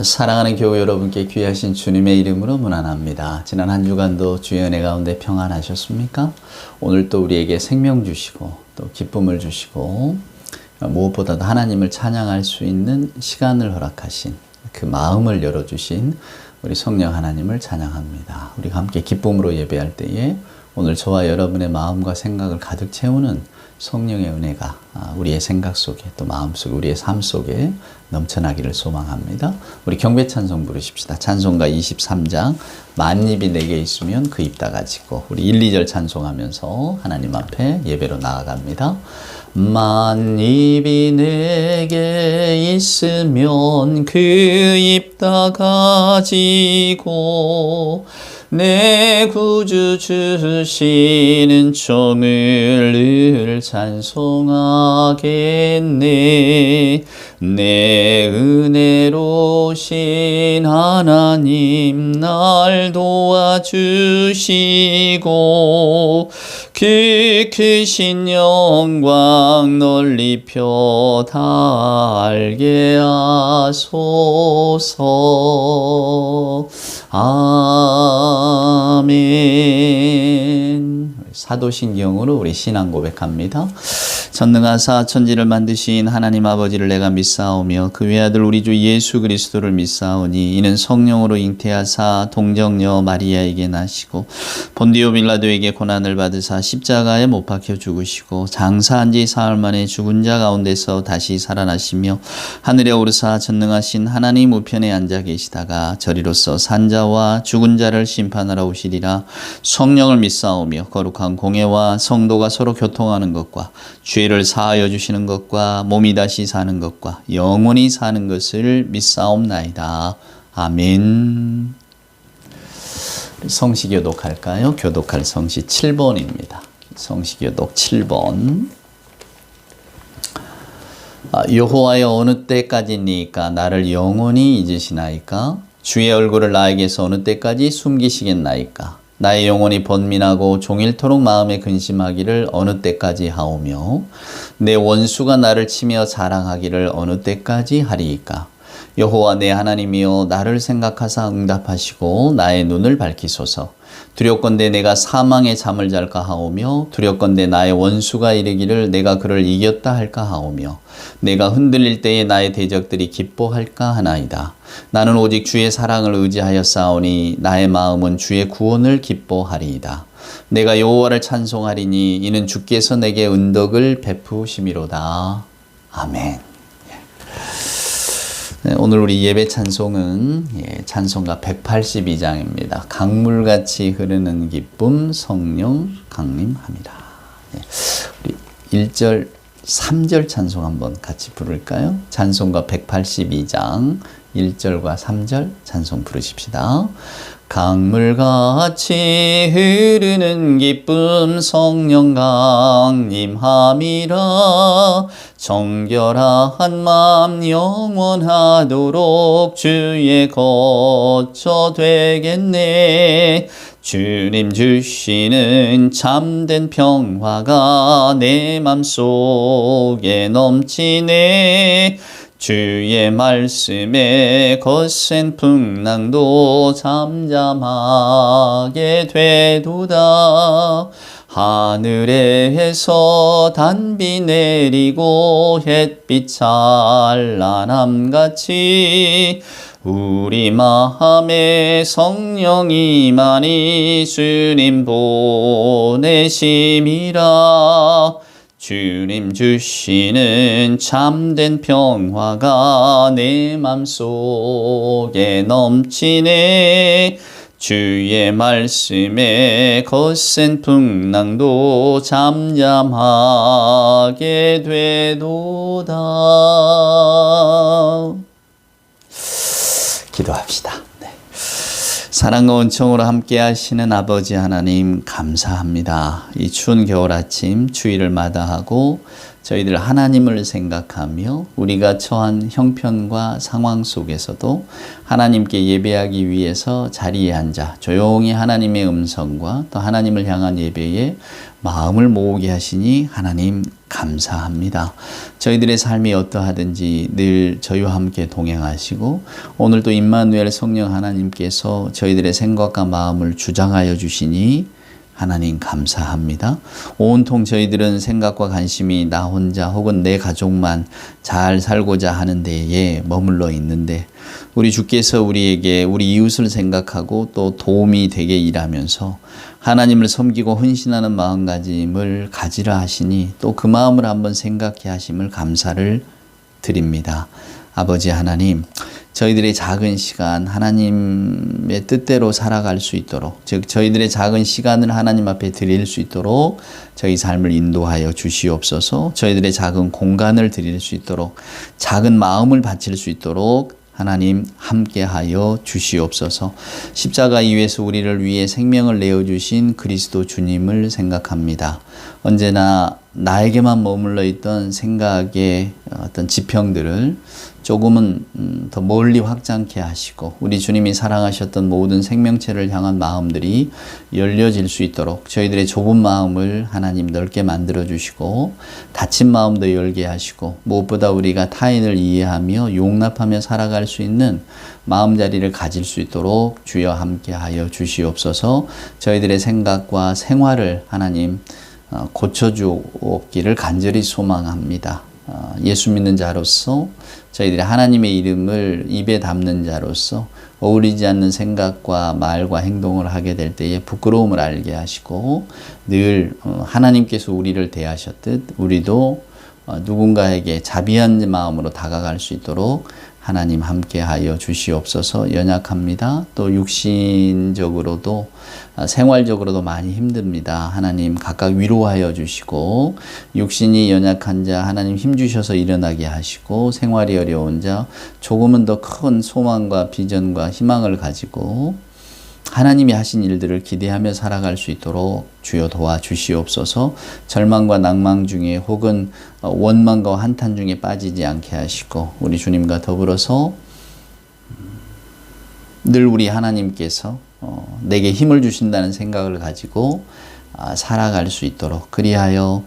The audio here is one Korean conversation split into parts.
사랑하는 교우 여러분께 귀하신 주님의 이름으로 문안합니다. 지난 한 주간도 주의 은혜 가운데 평안하셨습니까? 오늘 또 우리에게 생명 주시고 또 기쁨을 주시고 무엇보다도 하나님을 찬양할 수 있는 시간을 허락하신 그 마음을 열어주신 우리 성령 하나님을 찬양합니다. 우리가 함께 기쁨으로 예배할 때에 오늘 저와 여러분의 마음과 생각을 가득 채우는 성령의 은혜가 우리의 생각 속에 또 마음 속에 우리의 삶 속에 넘쳐나기를 소망합니다. 우리 경배 찬송 부르십시다. 찬송가 23장 만입이 내게 있으면 그 입 다 가지고 우리 1, 2절 찬송하면서 하나님 앞에 예배로 나아갑니다. 만입이 내게 있으면 그 입 다 가지고 내 구주 주시는 종을 늘 찬송하겠네. 내 은혜로우신 하나님 날 도와주시고 그 크신 영광 널리 펴 알게 하소서. 아멘. 사도신경으로 우리 신앙 고백합니다. 전능하사 천지를 만드신 하나님 아버지를 내가 믿사오며 그 외아들 우리 주 예수 그리스도를 믿사오니 이는 성령으로 잉태하사 동정녀 마리아에게 나시고 본디오 빌라도에게 고난을 받으사 십자가에 못 박혀 죽으시고 장사한 지 사흘 만에 죽은 자 가운데서 다시 살아나시며 하늘에 오르사 전능하신 하나님 우편에 앉아 계시다가 저리로서 산 자와 죽은 자를 심판하러 오시리라. 성령을 믿사오며 거룩한 공예와 성도가 서로 교통하는 것과 죄를 사하여 주시는 것과 몸이 다시 사는 것과 영원히 사는 것을 믿사옵나이다. 아멘. 성시 교독할까요? 교독할 성시 7번입니다. 성시 교독 7번. 여호와여 어느 때까지니까 나를 영원히 잊으시나이까? 주의 얼굴을 나에게서 어느 때까지 숨기시겠나이까? 나의 영혼이 번민하고 종일토록 마음에 근심하기를 어느 때까지 하오며 내 원수가 나를 치며 자랑하기를 어느 때까지 하리이까? 여호와 내 하나님이여 나를 생각하사 응답하시고 나의 눈을 밝히소서. 두렵건대 내가 사망의 잠을 잘까 하오며 두렵건대 나의 원수가 이르기를 내가 그를 이겼다 할까 하오며 내가 흔들릴 때에 나의 대적들이 기뻐할까 하나이다. 나는 오직 주의 사랑을 의지하여 싸우니 나의 마음은 주의 구원을 기뻐하리이다. 내가 여호와를 찬송하리니 이는 주께서 내게 은덕을 베푸심이로다. 아멘. 네, 오늘 우리 예배 찬송은 찬송가 182장입니다. 강물같이 흐르는 기쁨 성령 강림합니다. 네, 우리 1절 3절 찬송 한번 같이 부를까요? 찬송가 182장 1절과 3절 찬송 부르십시다. 강물같이 흐르는 기쁨 성령 강림함이라. 정결한 맘 영원하도록 주의 거처 되겠네. 주님 주시는 참된 평화가 내 맘속에 넘치네. 주의 말씀에 거센 풍랑도 잠잠하게 되도다. 하늘에서 단비 내리고 햇빛 찬란함같이 우리 마음에 성령이 많이 주님 보내심이라. 주님 주시는 참된 평화가 내 맘속에 넘치네. 주의 말씀에 거센 풍랑도 잠잠하게 되도다. 기도합시다. 사랑과 은총으로 함께 하시는 아버지 하나님 감사합니다. 이 추운 겨울 아침 주의를 마다하고 저희들 하나님을 생각하며 우리가 처한 형편과 상황 속에서도 하나님께 예배하기 위해서 자리에 앉아 조용히 하나님의 음성과 또 하나님을 향한 예배에 마음을 모으게 하시니 하나님 감사합니다. 저희들의 삶이 어떠하든지 늘 저희와 함께 동행하시고 오늘도 임마누엘 성령 하나님께서 저희들의 생각과 마음을 주장하여 주시니 하나님 감사합니다. 온통 저희들은 생각과 관심이 나 혼자 혹은 내 가족만 잘 살고자 하는 데에 머물러 있는데 우리 주께서 우리에게 우리 이웃을 생각하고 또 도움이 되게 일하면서 하나님을 섬기고 헌신하는 마음가짐을 가지라 하시니 또 그 마음을 한번 생각해 하심을 감사를 드립니다. 아버지 하나님, 저희들의 작은 시간 하나님의 뜻대로 살아갈 수 있도록, 즉 저희들의 작은 시간을 하나님 앞에 드릴 수 있도록 저희 삶을 인도하여 주시옵소서. 저희들의 작은 공간을 드릴 수 있도록, 작은 마음을 바칠 수 있도록 하나님 함께하여 주시옵소서. 십자가 이후에서 우리를 위해 생명을 내어주신 그리스도 주님을 생각합니다. 언제나 나에게만 머물러 있던 생각의 어떤 지평들을 조금은 더 멀리 확장케 하시고 우리 주님이 사랑하셨던 모든 생명체를 향한 마음들이 열려질 수 있도록 저희들의 좁은 마음을 하나님 넓게 만들어 주시고 닫힌 마음도 열게 하시고 무엇보다 우리가 타인을 이해하며 용납하며 살아갈 수 있는 마음자리를 가질 수 있도록 주여 함께하여 주시옵소서. 저희들의 생각과 생활을 하나님 고쳐주옵기를 간절히 소망합니다. 예수 믿는 자로서 저희들이 하나님의 이름을 입에 담는 자로서 어울리지 않는 생각과 말과 행동을 하게 될 때에 부끄러움을 알게 하시고 늘 하나님께서 우리를 대하셨듯 우리도 누군가에게 자비한 마음으로 다가갈 수 있도록 하나님 함께하여 주시옵소서. 연약합니다. 또 육신적으로도 생활적으로도 많이 힘듭니다. 하나님 각각 위로하여 주시고 육신이 연약한 자 하나님 힘주셔서 일어나게 하시고 생활이 어려운 자 조금은 더 큰 소망과 비전과 희망을 가지고 하나님이 하신 일들을 기대하며 살아갈 수 있도록 주여 도와주시옵소서. 절망과 낭망 중에 혹은 원망과 한탄 중에 빠지지 않게 하시고 우리 주님과 더불어서 늘 우리 하나님께서 내게 힘을 주신다는 생각을 가지고 살아갈 수 있도록 그리하여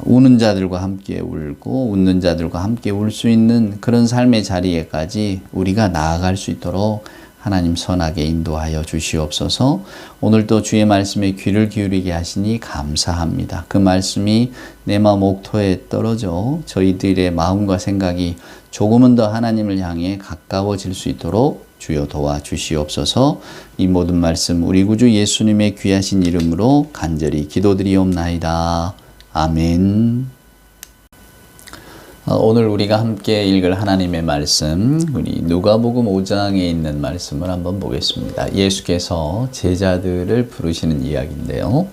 우는 자들과 함께 울고 웃는 자들과 함께 울 수 있는 그런 삶의 자리에까지 우리가 나아갈 수 있도록 하나님 선하게 인도하여 주시옵소서. 오늘도 주의 말씀에 귀를 기울이게 하시니 감사합니다. 그 말씀이 내 마음 옥토에 떨어져 저희들의 마음과 생각이 조금은 더 하나님을 향해 가까워질 수 있도록 주여 도와주시옵소서. 이 모든 말씀 우리 구주 예수님의 귀하신 이름으로 간절히 기도드리옵나이다. 아멘. 오늘 우리가 함께 읽을 하나님의 말씀, 우리 누가복음 5장에 있는 말씀을 한번 보겠습니다. 예수께서 제자들을 부르시는 이야기인데요.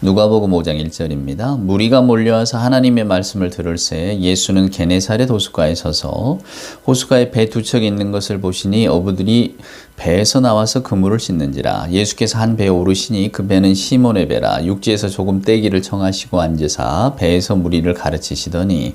누가복음 5장 1절입니다. 무리가 몰려와서 하나님의 말씀을 들을새 예수는 게네사렛 호숫가에 서서 호숫가에 배 두 척 있는 것을 보시니 어부들이 배에서 나와서 그물을 씻는지라. 예수께서 한 배에 오르시니 그 배는 시몬의 배라. 육지에서 조금 떼기를 청하시고 앉으사 배에서 무리를 가르치시더니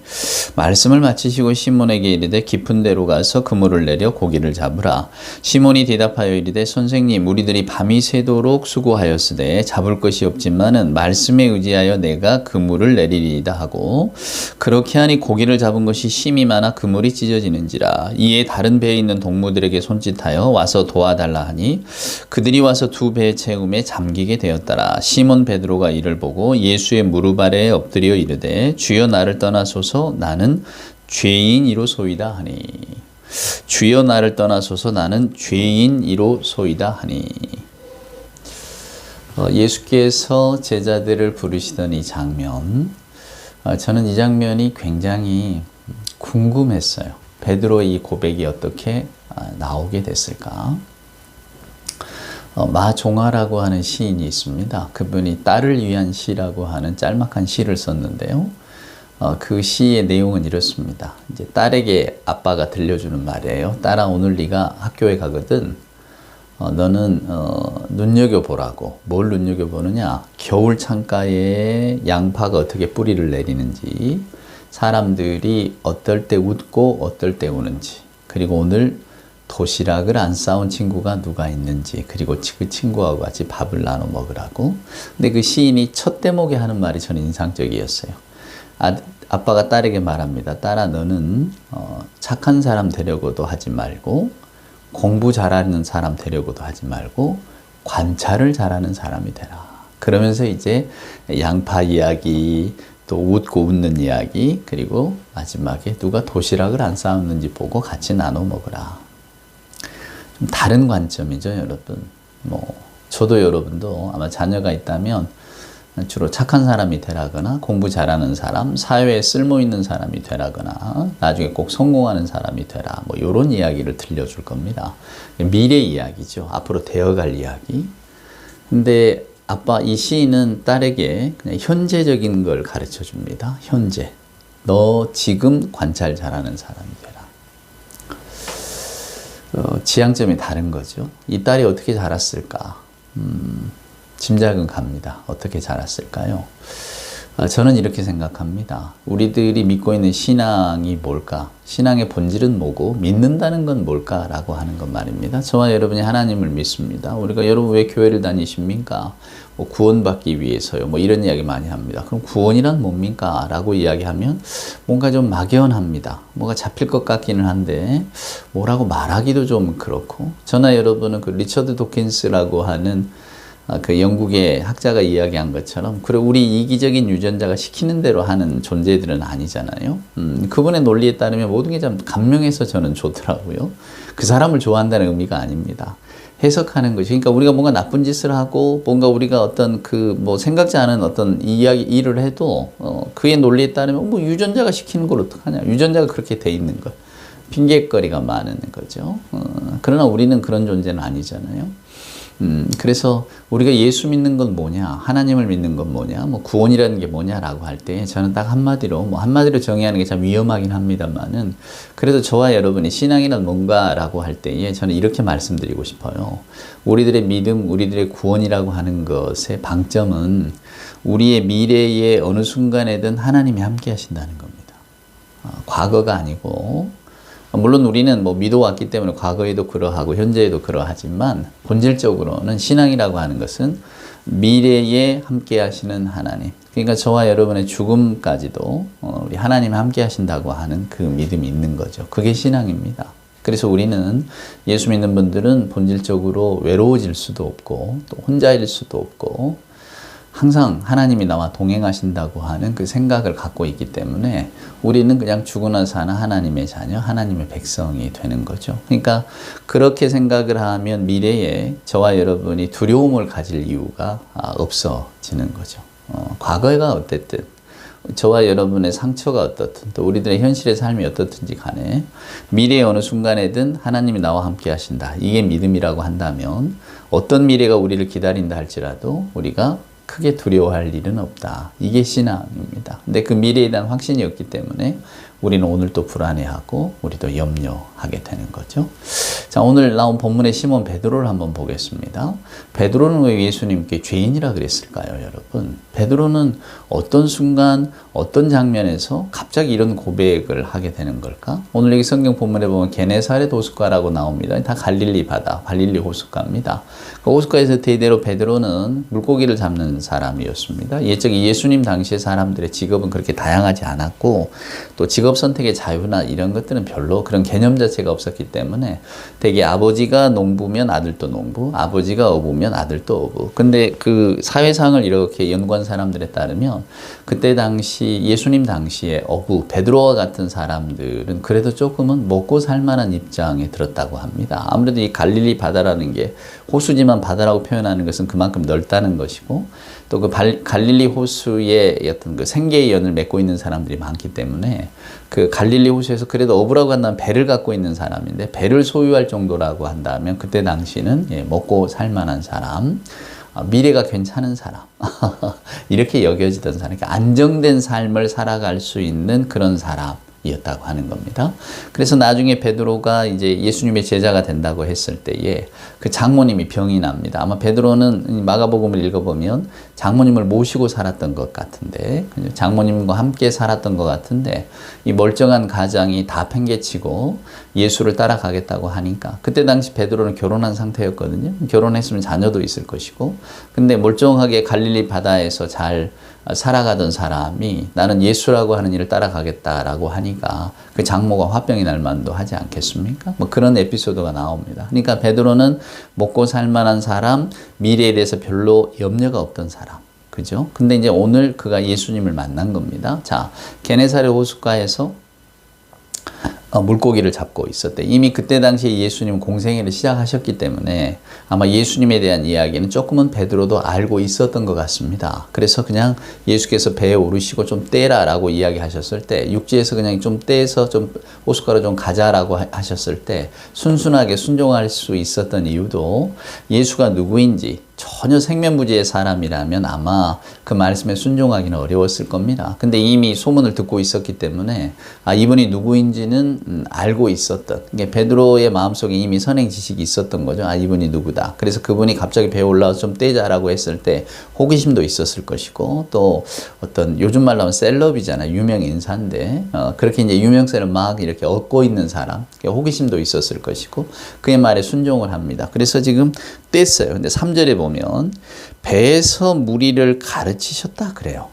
말씀을 마치시고 시몬에게 이르되 깊은 데로 가서 그물을 내려 고기를 잡으라. 시몬이 대답하여 이르되 선생님 우리들이 밤이 새도록 수고하였으되 잡을 것이 없지만은 말씀에 의지하여 내가 그물을 내리리이다 하고 그렇게 하니 고기를 잡은 것이 심이 많아 그물이 찢어지는지라. 이에 다른 배에 있는 동무들에게 손짓하여 와서 도와달라 하니 그들이 와서 두 배의 채움에 잠기게 되었더라. 시몬 베드로가 이를 보고 예수의 무릎 아래에 엎드려 이르되 주여 나를 떠나소서 나는 죄인이로소이다 하니 주여 나를 떠나소서 나는 죄인이로소이다 하니. 예수께서 제자들을 부르시던 이 장면, 저는 이 장면이 굉장히 궁금했어요. 베드로의 이 고백이 어떻게 나오게 됐을까? 마종아라고 하는 시인이 있습니다. 그분이 딸을 위한 시라고 하는 짤막한 시를 썼는데요. 그 시의 내용은 이렇습니다. 이제 딸에게 아빠가 들려주는 말이에요. 딸아 오늘 네가 학교에 가거든 너는 눈여겨보라고. 뭘 눈여겨보느냐? 겨울 창가에 양파가 어떻게 뿌리를 내리는지, 사람들이 어떨 때 웃고 어떨 때 우는지, 그리고 오늘 도시락을 안 싸온 친구가 누가 있는지, 그리고 그 친구하고 같이 밥을 나눠 먹으라고. 근데 그 시인이 첫 대목에 하는 말이 저는 인상적이었어요. 아빠가 딸에게 말합니다. 딸아, 너는 착한 사람 되려고도 하지 말고, 공부 잘하는 사람 되려고도 하지 말고, 관찰을 잘하는 사람이 되라. 그러면서 이제 양파 이야기, 또 웃고 웃는 이야기, 그리고 마지막에 누가 도시락을 안 싸왔는지 보고 같이 나눠 먹으라. 좀 다른 관점이죠, 여러분. 저도 여러분도 아마 자녀가 있다면 주로 착한 사람이 되라거나, 공부 잘하는 사람, 사회에 쓸모 있는 사람이 되라거나, 나중에 꼭 성공하는 사람이 되라. 이런 이야기를 들려줄 겁니다. 미래 이야기죠. 앞으로 되어갈 이야기. 근데 이 시인은 딸에게 그냥 현재적인 걸 가르쳐 줍니다. 현재. 너 지금 관찰 잘하는 사람이 되라. 지향점이 다른 거죠. 이 딸이 어떻게 자랐을까? 짐작은 갑니다. 어떻게 자랐을까요? 저는 이렇게 생각합니다. 우리들이 믿고 있는 신앙이 뭘까? 신앙의 본질은 뭐고 믿는다는 건 뭘까라고 하는 것 말입니다. 저와 여러분이 하나님을 믿습니다. 우리가 여러분 왜 교회를 다니십니까? 구원받기 위해서요. 이런 이야기 많이 합니다. 그럼 구원이란 뭡니까? 라고 이야기하면 뭔가 좀 막연합니다. 뭐가 잡힐 것 같기는 한데 뭐라고 말하기도 좀 그렇고, 저나 여러분은 그 리처드 도킨스라고 하는 그 영국의 학자가 이야기한 것처럼, 그래 우리 이기적인 유전자가 시키는 대로 하는 존재들은 아니잖아요. 그분의 논리에 따르면 모든 게 참 감명해서 저는 좋더라고요. 그 사람을 좋아한다는 의미가 아닙니다. 해석하는 것이, 그러니까 우리가 뭔가 나쁜 짓을 하고 뭔가 우리가 어떤 생각지 않은 어떤 일을 해도 그의 논리에 따르면 유전자가 시키는 걸 어떡하냐, 유전자가 그렇게 돼 있는 것, 핑계거리가 많은 거죠. 그러나 우리는 그런 존재는 아니잖아요. 그래서 우리가 예수 믿는 건 뭐냐, 하나님을 믿는 건 뭐냐, 구원이라는 게 뭐냐라고 할 때 저는 딱 한마디로 정의하는 게 참 위험하긴 합니다만은, 그래도 저와 여러분이 신앙이란 뭔가라고 할 때에 저는 이렇게 말씀드리고 싶어요. 우리들의 믿음, 우리들의 구원이라고 하는 것의 방점은 우리의 미래의 어느 순간에든 하나님이 함께 하신다는 겁니다. 과거가 아니고, 물론 우리는 믿어왔기 때문에 과거에도 그러하고 현재에도 그러하지만 본질적으로는 신앙이라고 하는 것은 미래에 함께 하시는 하나님, 그러니까 저와 여러분의 죽음까지도 우리 하나님 함께 하신다고 하는 그 믿음이 있는 거죠. 그게 신앙입니다. 그래서 우리는, 예수 믿는 분들은 본질적으로 외로워질 수도 없고 또 혼자일 수도 없고 항상 하나님이 나와 동행하신다고 하는 그 생각을 갖고 있기 때문에 우리는 그냥 죽으나 사나 하나님의 자녀, 하나님의 백성이 되는 거죠. 그러니까 그렇게 생각을 하면 미래에 저와 여러분이 두려움을 가질 이유가 없어지는 거죠. 과거가 어땠든, 저와 여러분의 상처가 어떻든, 또 우리들의 현실의 삶이 어떻든지 간에 미래의 어느 순간에든 하나님이 나와 함께 하신다. 이게 믿음이라고 한다면 어떤 미래가 우리를 기다린다 할지라도 우리가 크게 두려워할 일은 없다. 이게 신앙입니다. 근데 그 미래에 대한 확신이 없기 때문에 우리는 오늘 또 불안해하고 우리도 염려하게 되는 거죠. 자, 오늘 나온 본문의 시몬 베드로를 한번 보겠습니다. 베드로는 왜 예수님께 죄인이라 그랬을까요, 여러분? 베드로는 어떤 순간, 어떤 장면에서 갑자기 이런 고백을 하게 되는 걸까? 오늘 여기 성경 본문에 보면 게네사렛 호숫가라고 나옵니다. 다 갈릴리 바다, 갈릴리 호숫가입니다. 그 호숫가에서 대대로 베드로는 물고기를 잡는 사람이었습니다. 예수님 당시의 사람들의 직업은 그렇게 다양하지 않았고, 또 직업 선택의 자유나 이런 것들은 별로 그런 개념 자체가 없었기 때문에 되게 아버지가 농부면 아들도 농부, 아버지가 어부면 아들도 어부. 근데 그 사회상을 이렇게 연구한 사람들에 따르면 그때 당시, 예수님 당시에 어부, 베드로와 같은 사람들은 그래도 조금은 먹고 살만한 입장에 들었다고 합니다. 아무래도 이 갈릴리 바다라는 게, 호수지만 바다라고 표현하는 것은 그만큼 넓다는 것이고, 또 그 갈릴리 호수에 어떤 그 생계의 연을 맺고 있는 사람들이 많기 때문에 그 갈릴리 호수에서 그래도 어부라고 한다면 배를 갖고 있는 사람인데, 배를 소유할 정도라고 한다면 그때 당시는 먹고 살만한 사람, 미래가 괜찮은 사람 이렇게 여겨지던 사람, 안정된 삶을 살아갈 수 있는 그런 사람, 이었다고 하는 겁니다. 그래서 나중에 베드로가 이제 예수님의 제자가 된다고 했을 때에 그 장모님이 병이 납니다. 아마 베드로는 마가복음을 읽어보면 장모님을 모시고 살았던 것 같은데, 장모님과 함께 살았던 것 같은데, 이 멀쩡한 가장이 다 팽개치고 예수를 따라가겠다고 하니까, 그때 당시 베드로는 결혼한 상태였거든요. 결혼했으면 자녀도 있을 것이고, 근데 멀쩡하게 갈릴리 바다에서 잘 살아가던 사람이 나는 예수라고 하는 일을 따라가겠다라고 하니까 그 장모가 화병이 날 만도 하지 않겠습니까? 뭐 그런 에피소드가 나옵니다. 그러니까 베드로는 먹고 살 만한 사람, 미래에 대해서 별로 염려가 없던 사람. 그죠? 근데 이제 오늘 그가 예수님을 만난 겁니다. 자, 게네사렛 호숫가에서 물고기를 잡고 있었대. 이미 그때 당시에 예수님 공생애를 시작하셨기 때문에 아마 예수님에 대한 이야기는 조금은 베드로도 알고 있었던 것 같습니다. 그래서 그냥 예수께서 배에 오르시고 좀 떼라라고 이야기하셨을 때, 육지에서 그냥 좀 떼서 좀 호숫가로 좀 가자라고 하셨을 때 순순하게 순종할 수 있었던 이유도 예수가 누구인지, 전혀 생면부지의 사람이라면 아마 그 말씀에 순종하기는 어려웠을 겁니다. 근데 이미 소문을 듣고 있었기 때문에 이분이 누구인지는 알고 있었던, 그러니까 베드로의 마음속에 이미 선행 지식이 있었던 거죠. 이분이 누구다. 그래서 그분이 갑자기 배에 올라와서 좀 떼자라고 했을 때 호기심도 있었을 것이고, 또 어떤 요즘 말로 하면 셀럽이잖아요. 유명 인사인데 그렇게 이제 유명세를 막 이렇게 얻고 있는 사람, 호기심도 있었을 것이고 그의 말에 순종을 합니다. 그래서 지금 뗐어요. 근데 3절에 보면 배에서 무리를 가르치셨다 그래요.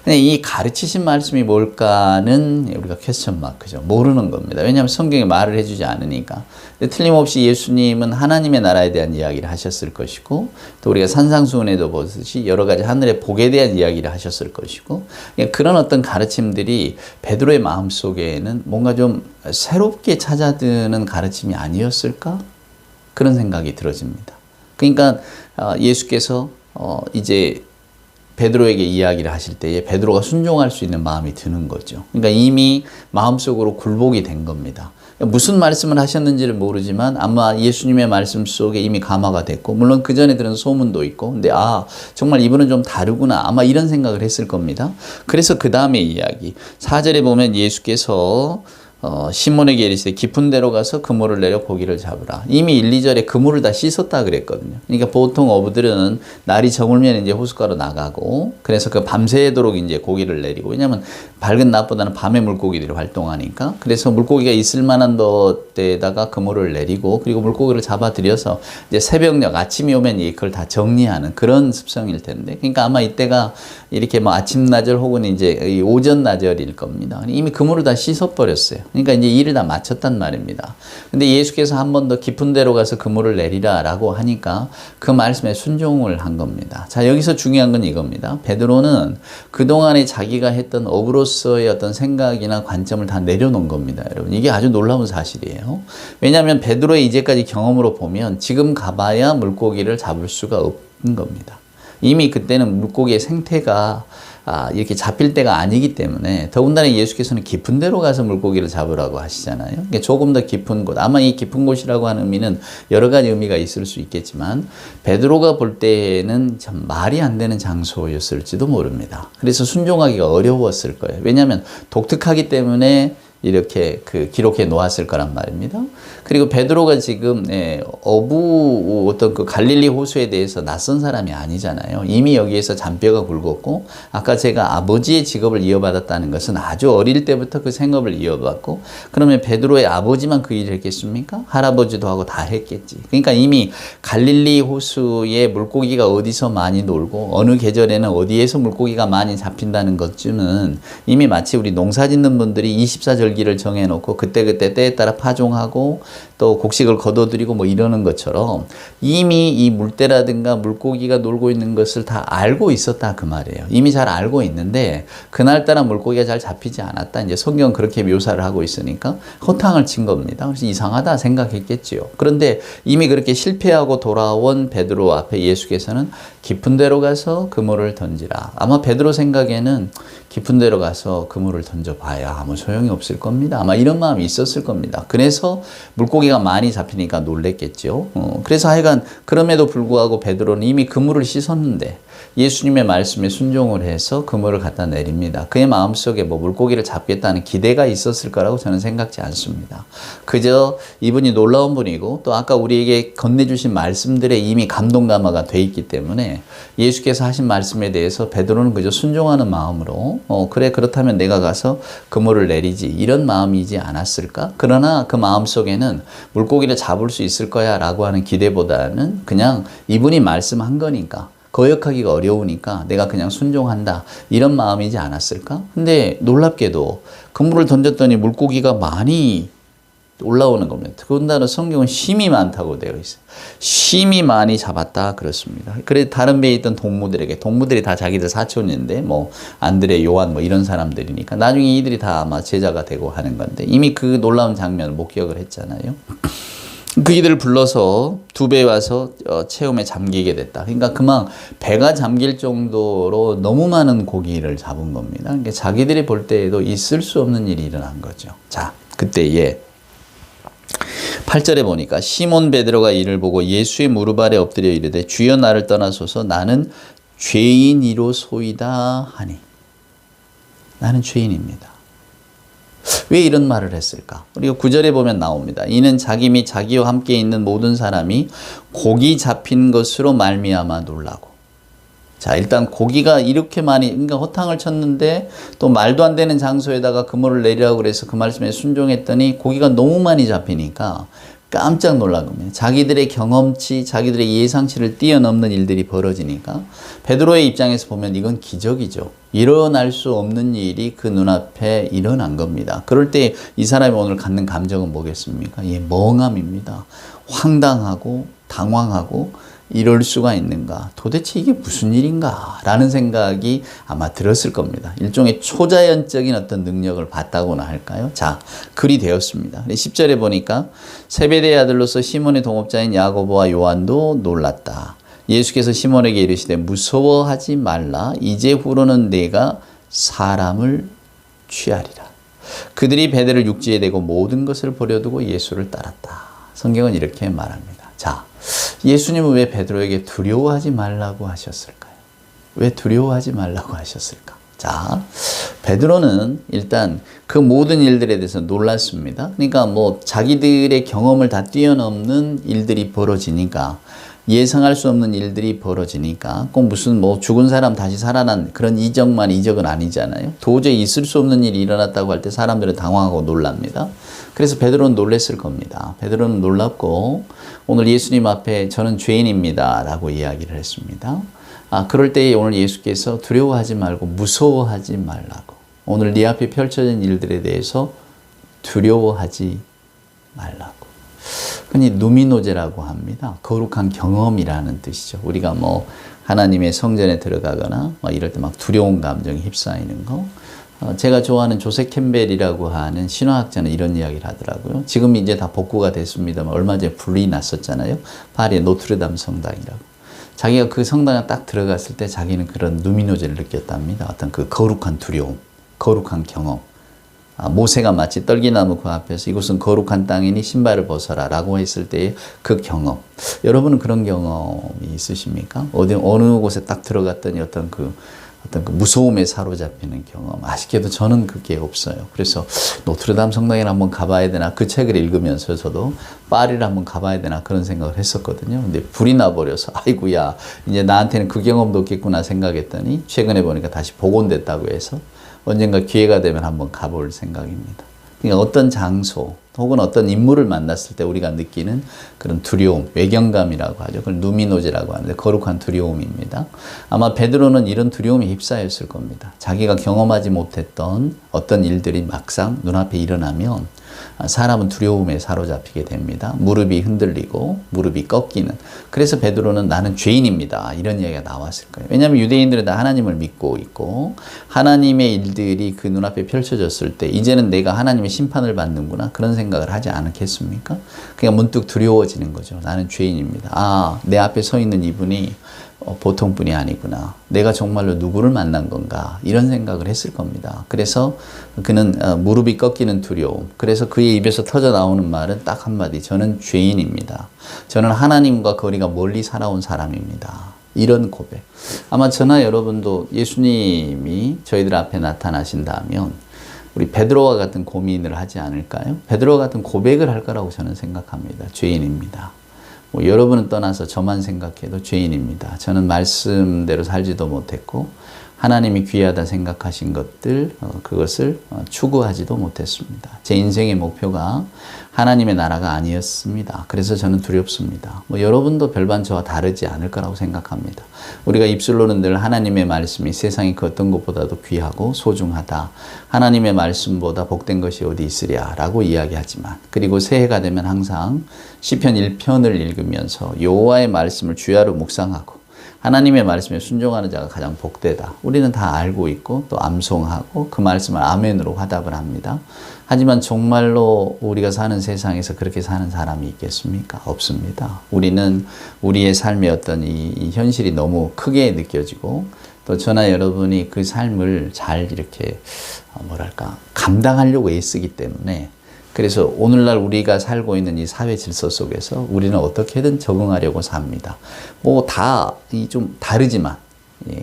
근데 이 가르치신 말씀이 뭘까는 우리가 퀘스천 마크죠. 모르는 겁니다. 왜냐하면 성경에 말을 해주지 않으니까. 근데 틀림없이 예수님은 하나님의 나라에 대한 이야기를 하셨을 것이고, 또 우리가 산상수훈에도 보듯이 여러 가지 하늘의 복에 대한 이야기를 하셨을 것이고, 그런 어떤 가르침들이 베드로의 마음속에는 뭔가 좀 새롭게 찾아드는 가르침이 아니었을까? 그런 생각이 들어집니다. 그러니까 예수께서 이제 베드로에게 이야기를 하실 때에 베드로가 순종할 수 있는 마음이 드는 거죠. 그러니까 이미 마음속으로 굴복이 된 겁니다. 무슨 말씀을 하셨는지를 모르지만 아마 예수님의 말씀 속에 이미 감화가 됐고, 물론 그 전에 들은 소문도 있고, 근데 정말 이분은 좀 다르구나, 아마 이런 생각을 했을 겁니다. 그래서 그 다음에 이야기 4절에 보면 예수께서 시몬에게 이르시되 깊은 데로 가서 그물을 내려 고기를 잡으라. 이미 1, 2절에 그물을 다 씻었다 그랬거든요. 그러니까 보통 어부들은 날이 저물면 이제 호숫가로 나가고, 그래서 그 밤새도록 이제 고기를 내리고, 왜냐하면 밝은 낮보다는 밤에 물고기들이 활동하니까, 그래서 물고기가 있을 만한 데다가 그물을 내리고, 그리고 물고기를 잡아들여서 이제 새벽녘 아침이 오면 그걸 다 정리하는 그런 습성일 텐데, 그러니까 아마 이때가 이렇게 뭐 아침 나절 혹은 이제 오전 나절일 겁니다. 이미 그물을 다 씻어버렸어요. 그러니까 이제 일을 다 마쳤단 말입니다. 근데 예수께서 한 번 더 깊은 데로 가서 그물을 내리라 라고 하니까 그 말씀에 순종을 한 겁니다. 자, 여기서 중요한 건 이겁니다. 베드로는 그동안에 자기가 했던 어부로서의 어떤 생각이나 관점을 다 내려놓은 겁니다. 여러분, 이게 아주 놀라운 사실이에요. 왜냐하면 베드로의 이제까지 경험으로 보면 지금 가봐야 물고기를 잡을 수가 없는 겁니다. 이미 그때는 물고기의 생태가 이렇게 잡힐 때가 아니기 때문에, 더군다나 예수께서는 깊은 데로 가서 물고기를 잡으라고 하시잖아요. 그러니까 조금 더 깊은 곳, 아마 이 깊은 곳이라고 하는 의미는 여러 가지 의미가 있을 수 있겠지만 베드로가 볼 때는 참 말이 안 되는 장소였을지도 모릅니다. 그래서 순종하기가 어려웠을 거예요. 왜냐하면 독특하기 때문에 이렇게 기록해 놓았을 거란 말입니다. 그리고 베드로가 지금 어떤 그 갈릴리 호수에 대해서 낯선 사람이 아니잖아요. 이미 여기에서 잔뼈가 굵었고, 아까 제가 아버지의 직업을 이어받았다는 것은 아주 어릴 때부터 그 생업을 이어받고, 그러면 베드로의 아버지만 그 일을 했겠습니까? 할아버지도 하고 다 했겠지. 그러니까 이미 갈릴리 호수에 물고기가 어디서 많이 놀고 어느 계절에는 어디에서 물고기가 많이 잡힌다는 것쯤은 이미 마치 우리 농사 짓는 분들이 24절기를 정해놓고 그때그때 때에 따라 파종하고 또 곡식을 거둬들이고 뭐 이러는 것처럼 이미 이 물때라든가 물고기가 놀고 있는 것을 다 알고 있었다 그 말이에요. 이미 잘 알고 있는데 그날따라 물고기가 잘 잡히지 않았다. 이제 성경은 그렇게 묘사를 하고 있으니까 허탕을 친 겁니다. 그래서 이상하다 생각했겠지요. 그런데 이미 그렇게 실패하고 돌아온 베드로 앞에 예수께서는 깊은 데로 가서 그물을 던지라. 아마 베드로 생각에는 깊은 데로 가서 그물을 던져봐야 아무 소용이 없을 겁니다. 아마 이런 마음이 있었을 겁니다. 그래서 물고기가 고기가 많이 잡히니까 놀랬겠죠. 그래서 하여간 그럼에도 불구하고 베드로는 이미 그물을 씻었는데 예수님의 말씀에 순종을 해서 그물을 갖다 내립니다. 그의 마음속에 뭐 물고기를 잡겠다는 기대가 있었을 거라고 저는 생각지 않습니다. 그저 이분이 놀라운 분이고 또 아까 우리에게 건네주신 말씀들에 이미 감동감화가 돼 있기 때문에 예수께서 하신 말씀에 대해서 베드로는 그저 순종하는 마음으로 그래 그렇다면 내가 가서 그물을 내리지 이런 마음이지 않았을까? 그러나 그 마음속에는 물고기를 잡을 수 있을 거야 라고 하는 기대보다는 그냥 이분이 말씀한 거니까 거역하기가 어려우니까 내가 그냥 순종한다 이런 마음이지 않았을까? 근데 놀랍게도 그물을 던졌더니 물고기가 많이 올라오는 겁니다. 더군다나 성경은 심이 많다고 되어 있어요. 심이 많이 잡았다 그렇습니다. 그래 다른 배에 있던 동무들이 다 자기들 사촌인데 뭐 안드레, 요한 뭐 이런 사람들이니까 나중에 이들이 다 아마 제자가 되고 하는 건데 이미 그 놀라운 장면을 목격을 했잖아요. 그 이들을 불러서 두 배에 와서 체험에 잠기게 됐다. 그러니까 그만 배가 잠길 정도로 너무 많은 고기를 잡은 겁니다. 그러니까 자기들이 볼 때에도 있을 수 없는 일이 일어난 거죠. 자, 그때에 8절에 보니까 시몬 베드로가 이를 보고 예수의 무릎 아래 엎드려 이르되 주여 나를 떠나소서 나는 죄인이로소이다 하니. 나는 죄인입니다. 왜 이런 말을 했을까? 우리가 9절에 보면 나옵니다. 이는 자기 및 자기와 함께 있는 모든 사람이 고기 잡힌 것으로 말미암아 놀라고. 자, 일단 고기가 이렇게 많이, 그러니까 허탕을 쳤는데 또 말도 안 되는 장소에다가 그물을 내리라고 그래서 그 말씀에 순종했더니 고기가 너무 많이 잡히니까 깜짝 놀란 겁니다. 자기들의 경험치, 자기들의 예상치를 뛰어넘는 일들이 벌어지니까 베드로의 입장에서 보면 이건 기적이죠. 일어날 수 없는 일이 그 눈앞에 일어난 겁니다. 그럴 때 이 사람이 오늘 갖는 감정은 뭐겠습니까? 예, 멍함입니다. 황당하고 당황하고 이럴 수가 있는가? 도대체 이게 무슨 일인가? 라는 생각이 아마 들었을 겁니다. 일종의 초자연적인 어떤 능력을 봤다고나 할까요? 자, 글이 되었습니다. 10절에 보니까 세베대의 아들로서 시몬의 동업자인 야고보와 요한도 놀랐다. 예수께서 시몬에게 이르시되 무서워하지 말라. 이제후로는 내가 사람을 취하리라. 그들이 배들을 육지에 대고 모든 것을 버려두고 예수를 따랐다. 성경은 이렇게 말합니다. 자, 예수님은 왜 베드로에게 두려워하지 말라고 하셨을까요? 왜 두려워하지 말라고 하셨을까? 자, 베드로는 일단 그 모든 일들에 대해서 놀랐습니다. 그러니까 뭐 자기들의 경험을 다 뛰어넘는 일들이 벌어지니까 예상할 수 없는 일들이 벌어지니까 꼭 무슨 뭐 죽은 사람 다시 살아난 그런 이적은 아니잖아요. 도저히 있을 수 없는 일이 일어났다고 할 때 사람들은 당황하고 놀랍니다. 그래서 베드로는 놀랐을 겁니다. 베드로는 놀랍고 오늘 예수님 앞에 저는 죄인입니다 라고 이야기를 했습니다. 그럴 때 오늘 예수께서 두려워하지 말고 무서워하지 말라고. 오늘 네 앞에 펼쳐진 일들에 대해서 두려워하지 말라고. 흔히 누미노제라고 합니다. 거룩한 경험이라는 뜻이죠. 우리가 뭐 하나님의 성전에 들어가거나 이럴 때 막 두려운 감정이 휩싸이는 거. 제가 좋아하는 조세 캠벨이라고 하는 신화학자는 이런 이야기를 하더라고요. 지금 이제 다 복구가 됐습니다만 얼마 전에 불이 났었잖아요. 파리의 노트르담 성당이라고. 자기가 그 성당에 딱 들어갔을 때 자기는 그런 누미노제를 느꼈답니다. 어떤 그 거룩한 두려움, 거룩한 경험. 모세가 마치 떨기나무 그 앞에서 이곳은 거룩한 땅이니 신발을 벗어라 라고 했을 때의 그 경험. 여러분은 그런 경험이 있으십니까? 어느 곳에 딱 들어갔더니 어떤 그 무서움에 사로잡히는 경험. 아쉽게도 저는 그게 없어요. 그래서 노트르담 성당에 한번 가봐야 되나 그 책을 읽으면서 저도 파리를 한번 가봐야 되나 그런 생각을 했었거든요. 근데 불이 나버려서 아이고야 이제 나한테는 그 경험도 없겠구나 생각했더니 최근에 보니까 다시 복원됐다고 해서 언젠가 기회가 되면 한번 가볼 생각입니다. 그러니까 어떤 장소 혹은 어떤 인물을 만났을 때 우리가 느끼는 그런 두려움, 외경감이라고 하죠. 그걸 누미노제라고 하는데 거룩한 두려움입니다. 아마 베드로는 이런 두려움에 휩싸였을 겁니다. 자기가 경험하지 못했던 어떤 일들이 막상 눈앞에 일어나면 사람은 두려움에 사로잡히게 됩니다. 무릎이 흔들리고 무릎이 꺾이는. 그래서 베드로는 나는 죄인입니다. 이런 이야기가 나왔을 거예요. 왜냐하면 유대인들은 다 하나님을 믿고 있고 하나님의 일들이 그 눈앞에 펼쳐졌을 때 이제는 내가 하나님의 심판을 받는구나 그런 생각을 하지 않겠습니까? 그냥 문득 두려워지는 거죠. 나는 죄인입니다. 내 앞에 서 있는 이분이 보통 분이 아니구나. 내가 정말로 누구를 만난 건가. 이런 생각을 했을 겁니다. 그래서 그는 무릎이 꺾이는 두려움. 그래서 그의 입에서 터져 나오는 말은 딱 한마디. 저는 죄인입니다. 저는 하나님과 거리가 멀리 살아온 사람입니다. 이런 고백. 아마 저나 여러분도 예수님이 저희들 앞에 나타나신다면 우리 베드로와 같은 고민을 하지 않을까요? 베드로와 같은 고백을 할 거라고 저는 생각합니다. 죄인입니다. 뭐 여러분은 떠나서 저만 생각해도 죄인입니다. 저는 말씀대로 살지도 못했고 하나님이 귀하다 생각하신 것들 그것을 추구하지도 못했습니다. 제 인생의 목표가 하나님의 나라가 아니었습니다. 그래서 저는 두렵습니다. 뭐 여러분도 별반 저와 다르지 않을 거라고 생각합니다. 우리가 입술로는 늘 하나님의 말씀이 세상의 그 어떤 것보다도 귀하고 소중하다. 하나님의 말씀보다 복된 것이 어디 있으랴 라고 이야기하지만 그리고 새해가 되면 항상 시편 1편을 읽으면서 여호와의 말씀을 주야로 묵상하고 하나님의 말씀에 순종하는 자가 가장 복되다. 우리는 다 알고 있고 또 암송하고 그 말씀을 아멘으로 화답을 합니다. 하지만 정말로 우리가 사는 세상에서 그렇게 사는 사람이 있겠습니까? 없습니다. 우리는 우리의 삶의 어떤 이 현실이 너무 크게 느껴지고 또 저나 여러분이 그 삶을 잘 이렇게 감당하려고 애쓰기 때문에 그래서 오늘날 우리가 살고 있는 이 사회 질서 속에서 우리는 어떻게든 적응하려고 삽니다. 뭐 다 좀 다르지만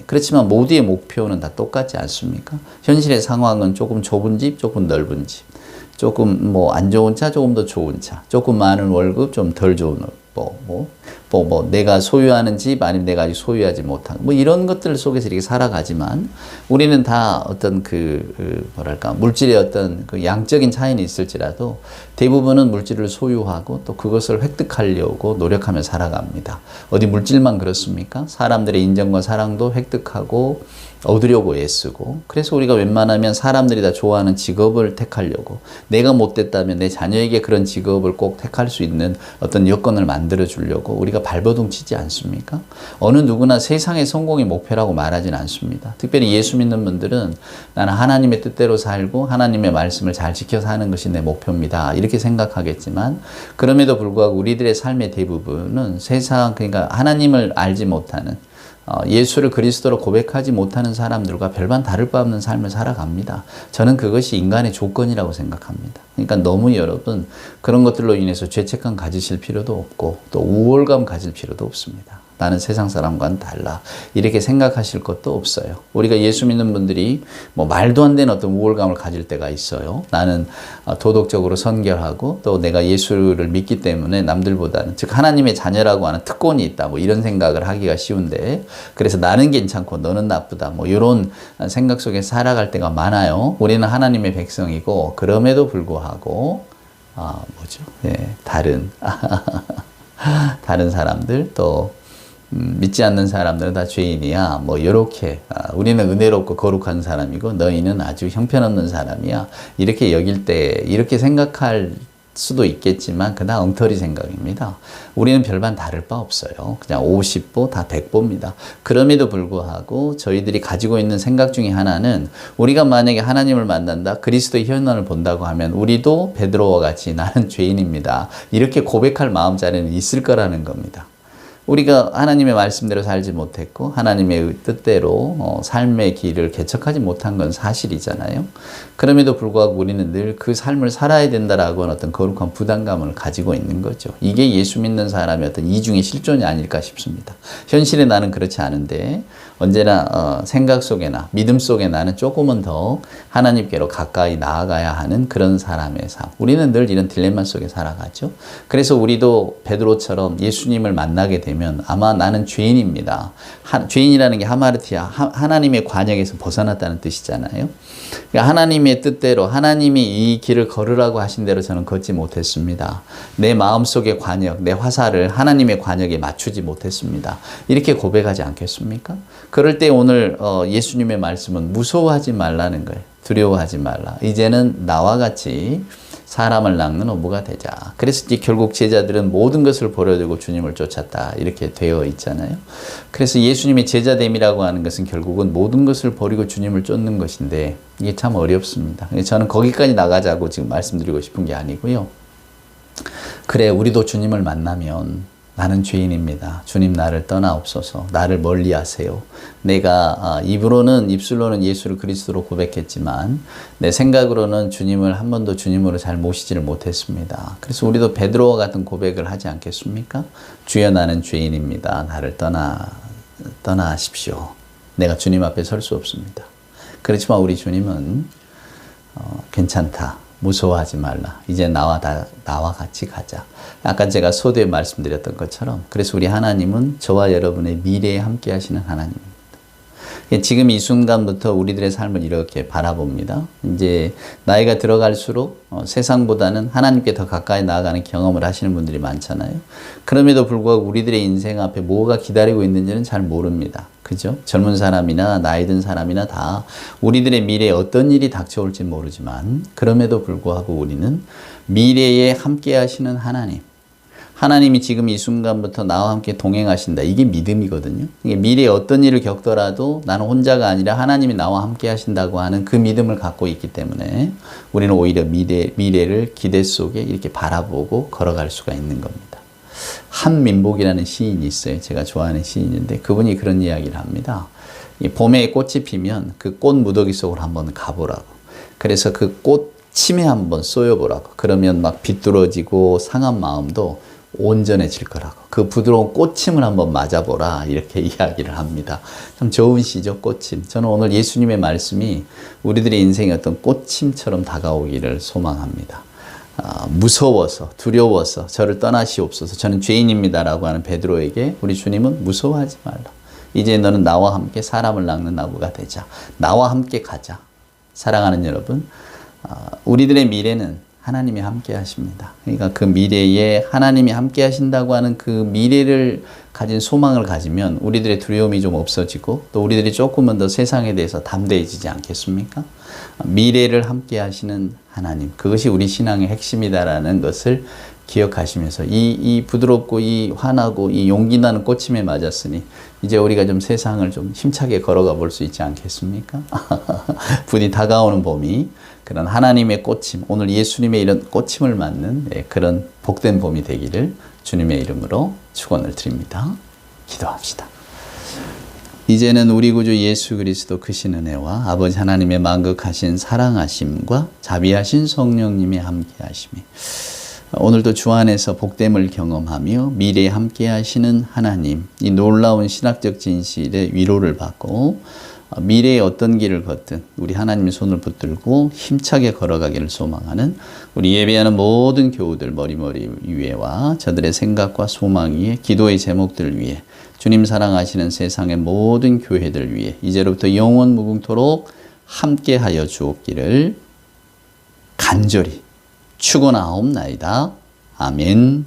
그렇지만 모두의 목표는 다 똑같지 않습니까? 현실의 상황은 조금 좁은 집, 조금 넓은 집, 조금 뭐 안 좋은 차, 조금 더 좋은 차, 조금 많은 월급, 좀 덜 좋은 내가 소유하는 집 아니면 내가 아직 소유하지 못한 뭐 이런 것들 속에서 이렇게 살아가지만 우리는 다 어떤 물질의 어떤 그 양적인 차이는 있을지라도 대부분은 물질을 소유하고 또 그것을 획득하려고 노력하며 살아갑니다. 어디 물질만 그렇습니까? 사람들의 인정과 사랑도 획득하고 얻으려고 애쓰고 그래서 우리가 웬만하면 사람들이 다 좋아하는 직업을 택하려고 내가 못됐다면 내 자녀에게 그런 직업을 꼭 택할 수 있는 어떤 여건을 만들어 주려고 우리가 발버둥 치지 않습니까? 어느 누구나 세상의 성공이 목표라고 말하진 않습니다. 특별히 예수 믿는 분들은 나는 하나님의 뜻대로 살고 하나님의 말씀을 잘 지켜 사는 것이 내 목표입니다. 이렇게 생각하겠지만 그럼에도 불구하고 우리들의 삶의 대부분은 그러니까 하나님을 알지 못하는 예수를 그리스도로 고백하지 못하는 사람들과 별반 다를 바 없는 삶을 살아갑니다. 저는 그것이 인간의 조건이라고 생각합니다. 그러니까 너무 여러분 그런 것들로 인해서 죄책감 가지실 필요도 없고 또 우월감 가질 필요도 없습니다. 나는 세상 사람과는 달라. 이렇게 생각하실 것도 없어요. 우리가 예수 믿는 분들이 뭐 말도 안 되는 어떤 우월감을 가질 때가 있어요. 나는 도덕적으로 선결하고 또 내가 예수를 믿기 때문에 남들보다는 즉 하나님의 자녀라고 하는 특권이 있다. 뭐 이런 생각을 하기가 쉬운데 그래서 나는 괜찮고 너는 나쁘다. 뭐 이런 생각 속에 살아갈 때가 많아요. 우리는 하나님의 백성이고 그럼에도 불구하고 다른 사람들 또 믿지 않는 사람들은 다 죄인이야. 뭐 이렇게 우리는 은혜롭고 거룩한 사람이고 너희는 아주 형편없는 사람이야. 이렇게 여길 때 이렇게 생각할 수도 있겠지만 그다 엉터리 생각입니다. 우리는 별반 다를 바 없어요. 그냥 50보 다 100보입니다. 그럼에도 불구하고 저희들이 가지고 있는 생각 중에 하나는 우리가 만약에 하나님을 만난다 그리스도의 현원을 본다고 하면 우리도 베드로와 같이 나는 죄인입니다. 이렇게 고백할 마음자리는 있을 거라는 겁니다. 우리가 하나님의 말씀대로 살지 못했고 하나님의 뜻대로 삶의 길을 개척하지 못한 건 사실이잖아요. 그럼에도 불구하고 우리는 늘 그 삶을 살아야 된다라고 하는 어떤 거룩한 부담감을 가지고 있는 거죠. 이게 예수 믿는 사람의 어떤 이중의 실존이 아닐까 싶습니다. 현실에 나는 그렇지 않은데 언제나 생각 속에나 믿음 속에 나는 조금은 더 하나님께로 가까이 나아가야 하는 그런 사람의 삶. 우리는 늘 이런 딜레마 속에 살아가죠. 그래서 우리도 베드로처럼 예수님을 만나게 되면 아마 나는 죄인입니다. 죄인이라는 게 하마르티아, 하나님의 관역에서 벗어났다는 뜻이잖아요. 그러니까 하나님의 뜻대로 하나님이 이 길을 걸으라고 하신 대로 저는 걷지 못했습니다. 내 마음속의 관역, 내 화살을 하나님의 관역에 맞추지 못했습니다. 이렇게 고백하지 않겠습니까? 그럴 때 오늘 예수님의 말씀은 무서워하지 말라는 거예요. 두려워하지 말라. 이제는 나와 같이 사람을 낚는 어부가 되자. 그래서 이제 결국 제자들은 모든 것을 버려두고 주님을 쫓았다. 이렇게 되어 있잖아요. 그래서 예수님의 제자됨이라고 하는 것은 결국은 모든 것을 버리고 주님을 쫓는 것인데 이게 참 어렵습니다. 저는 거기까지 나가자고 지금 말씀드리고 싶은 게 아니고요. 그래, 우리도 주님을 만나면 나는 죄인입니다. 주님 나를 떠나옵소서. 나를 멀리하세요. 내가 입술로는 예수를 그리스도로 고백했지만 내 생각으로는 주님을 한 번도 주님으로 잘 모시지를 못했습니다. 그래서 우리도 베드로와 같은 고백을 하지 않겠습니까? 주여 나는 죄인입니다. 나를 떠나십시오. 내가 주님 앞에 설 수 없습니다. 그렇지만 우리 주님은 괜찮다. 무서워하지 말라. 이제 나와 같이 가자. 아까 제가 서두에 말씀드렸던 것처럼 그래서 우리 하나님은 저와 여러분의 미래에 함께 하시는 하나님입니다. 지금 이 순간부터 우리들의 삶을 이렇게 바라봅니다. 이제 나이가 들어갈수록 세상보다는 하나님께 더 가까이 나아가는 경험을 하시는 분들이 많잖아요. 그럼에도 불구하고 우리들의 인생 앞에 뭐가 기다리고 있는지는 잘 모릅니다. 그죠? 젊은 사람이나 나이 든 사람이나 다 우리들의 미래에 어떤 일이 닥쳐올지 모르지만 그럼에도 불구하고 우리는 미래에 함께 하시는 하나님이 지금 이 순간부터 나와 함께 동행하신다. 이게 믿음이거든요. 미래에 어떤 일을 겪더라도 나는 혼자가 아니라 하나님이 나와 함께 하신다고 하는 그 믿음을 갖고 있기 때문에 우리는 오히려 미래를 기대 속에 이렇게 바라보고 걸어갈 수가 있는 겁니다. 한민복이라는 시인이 있어요. 제가 좋아하는 시인인데 그분이 그런 이야기를 합니다. 봄에 꽃이 피면 그 꽃 무더기 속으로 한번 가보라고. 그래서 그 꽃침에 한번 쏘여보라고. 그러면 막 비뚤어지고 상한 마음도 온전해질 거라고. 그 부드러운 꽃침을 한번 맞아보라. 이렇게 이야기를 합니다. 참 좋은 시죠, 꽃침. 저는 오늘 예수님의 말씀이 우리들의 인생의 어떤 꽃침처럼 다가오기를 소망합니다. 무서워서, 두려워서 저를 떠나시옵소서. 저는 죄인입니다라고 하는 베드로에게 우리 주님은 무서워하지 말라. 이제 너는 나와 함께 사람을 낚는 나무가 되자. 나와 함께 가자. 사랑하는 여러분, 우리들의 미래는 하나님이 함께 하십니다. 그러니까 그 미래에 하나님이 함께 하신다고 하는 그 미래를 가진 소망을 가지면 우리들의 두려움이 좀 없어지고 또 우리들이 조금은 더 세상에 대해서 담대해지지 않겠습니까? 미래를 함께 하시는 하나님, 그것이 우리 신앙의 핵심이다라는 것을 기억하시면서 이 부드럽고 이 환하고 이 용기 나는 꽃침에 맞았으니 이제 우리가 좀 세상을 좀 힘차게 걸어가 볼 수 있지 않겠습니까? 부디 다가오는 봄이 그런 하나님의 꽃침, 오늘 예수님의 이런 꽃침을 맞는 그런 복된 봄이 되기를 주님의 이름으로 축원을 드립니다. 기도합시다. 이제는 우리 구주 예수 그리스도 크신 은혜와 아버지 하나님의 만극하신 사랑하심과 자비하신 성령님의 함께하심이 오늘도 주 안에서 복됨을 경험하며 미래에 함께 하시는 하나님, 이 놀라운 신학적 진실의 위로를 받고 미래에 어떤 길을 걷든 우리 하나님의 손을 붙들고 힘차게 걸어가기를 소망하는 우리 예배하는 모든 교우들 머리머리 위에와 저들의 생각과 소망 위에 기도의 제목들 위에 주님 사랑하시는 세상의 모든 교회들 위에 이제로부터 영원 무궁토록 함께하여 주옵기를 간절히 축원하옵나이다. 아멘.